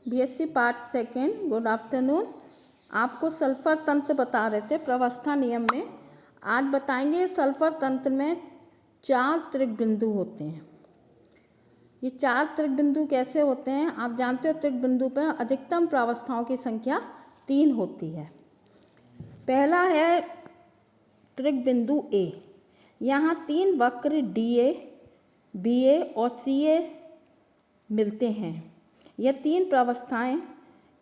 BSc part second, good afternoon. आपको sulphur तंत्र बता रहे थे प्रावस्था नियम में। आज बताएंगे सल्फर तंत्र में 4 त्रिक बिंदु होते हैं। ये 4 त्रिक बिंदु कैसे होते हैं? आप जानते हो त्रिक बिंदु पर अधिकतम प्रावस्थाओं की संख्या 3 होती है। पहला है त्रिक बिंदु ए। यहाँ 3 वक्र DA, BA और CA मिलते हैं। यह 3 प्रावस्थाएं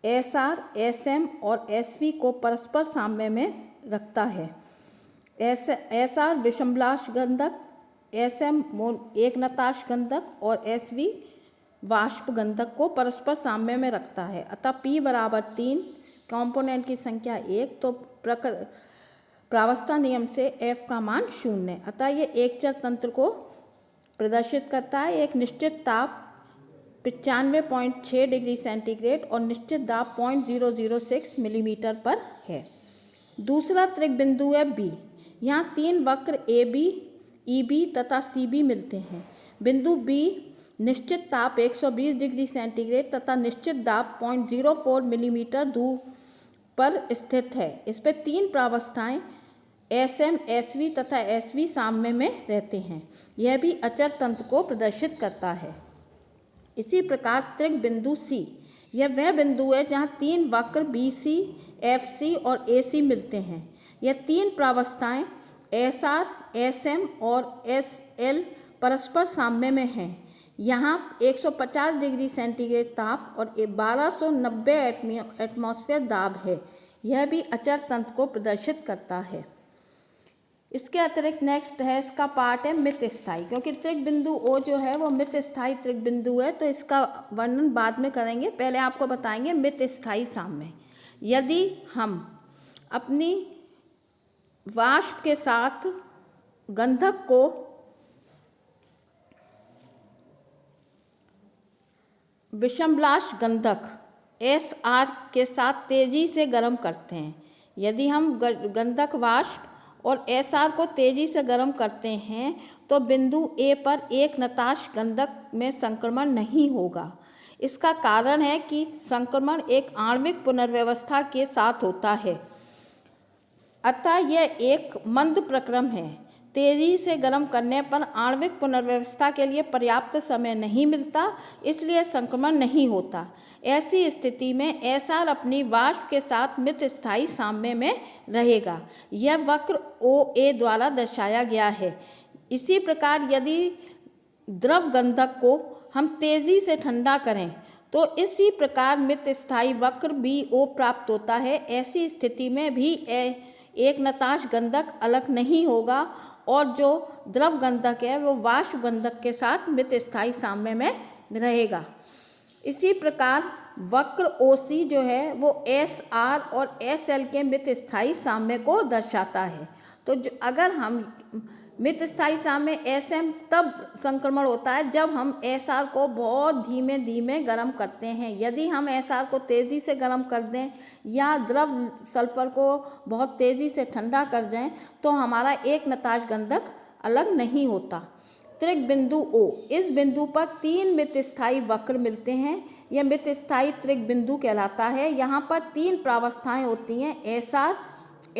SR, SM और SV को परस्पर साम्य में रखता है। SR विषमलाश गंधक, SM एकनताश गंधक और SV वाष्प गंधक को परस्पर साम्य में रखता है। अतः P बराबर 3, कॉम्पोनेंट की संख्या 1, तो प्रावस्था नियम से F का मान 0 है। अतः ये एक चर तंत्र को प्रदर्शित करता है। एक निश्चित ताप 95.6 डिग्री सेंटीग्रेड और निश्चित दाब 0.006 मिलीमीटर पर है। दूसरा त्रिक बिंदु है B। यहाँ 3 वक्र AB, EB तथा CB मिलते हैं। बिंदु B निश्चित ताप 120 डिग्री सेंटीग्रेड तथा निश्चित दाब 0.04 मिलीमीटर दूर पर स्थित है। इस पर 3 प्रावस्थाएं SM, SV तथा SV साम्य में रहते हैं। यह भी अचर तंत्र को प्रदर्शित करता है। इसी प्रकार त्रिक बिंदु C, यह वह बिंदु है जहाँ 3 वक्र BC, FC और AC मिलते हैं। यह 3 प्रावस्थाएं SR, SM और SL परस्पर साम्य में हैं। यहाँ 150 डिग्री सेंटीग्रेड ताप और 1290 एटमॉस्फेयर दाब है। यह भी अचर तंत्र को प्रदर्शित करता है। इसके अतिरिक्त नेक्स्ट है, इसका पार्ट है मित स्थायी, क्योंकि त्रिक बिंदु O जो है वो मित स्थायी त्रिक बिंदु है, तो इसका वर्णन बाद में करेंगे। पहले आपको बताएंगे मित स्थायी साम्य। यदि हम अपनी वाष्प के साथ गंधक को विषमलाश गंधक SR के साथ तेजी से गर्म करते हैं, यदि हम गंधक वाष्प और SR को तेजी से गर्म करते हैं तो बिंदु A पर एक नताश गंधक में संक्रमण नहीं होगा। इसका कारण है कि संक्रमण एक आणविक पुनर्व्यवस्था के साथ होता है, अतः यह एक मंद प्रक्रम है। तेजी से गर्म करने पर आणविक पुनर्व्यवस्था के लिए पर्याप्त समय नहीं मिलता, इसलिए संक्रमण नहीं होता। ऐसी स्थिति में SR अपनी वाष्प के साथ मित स्थायी साम्य में रहेगा। यह वक्र OA द्वारा दर्शाया गया है। इसी प्रकार यदि द्रव गंधक को हम तेजी से ठंडा करें तो इसी प्रकार मित स्थायी वक्र BO प्राप्त होता है। ऐसी स्थिति में भी एक नताश गंधक अलग नहीं होगा और जो द्रव गंधक है वो वाष्प गंधक के साथ मित स्थायी साम्य में रहेगा। इसी प्रकार वक्र OC जो है वो SR और SL के मित स्थायी साम्य को दर्शाता है। तो अगर हम मित स्थायी साम्य SM तब संक्रमण होता है जब हम SR को बहुत धीमे धीमे गर्म करते हैं। यदि हम SR को तेज़ी से गर्म कर दें या द्रव सल्फर को बहुत तेज़ी से ठंडा कर दें तो हमारा एक नताश गंधक अलग नहीं होता। त्रिक बिंदु O, इस बिंदु पर 3 मित स्थायी वक्र मिलते हैं। यह मित स्थायी त्रिक बिंदु कहलाता है। यहाँ पर 3 प्रावस्थाएं होती हैं SR,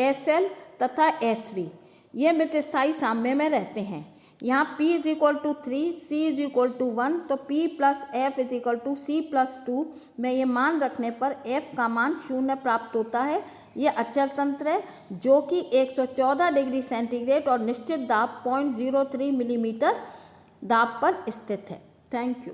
SL तथा SV। ये मित स्थायी साम्य में रहते हैं। यहाँ P = 3, C = 1, तो P + F = C + 2 में ये मान रखने पर F का मान 0 प्राप्त होता है। यह अचर तंत्र है जो कि 114 डिग्री सेंटीग्रेड और निश्चित दाब 0.03 मिलीमीटर दाब पर स्थित है। Thank you.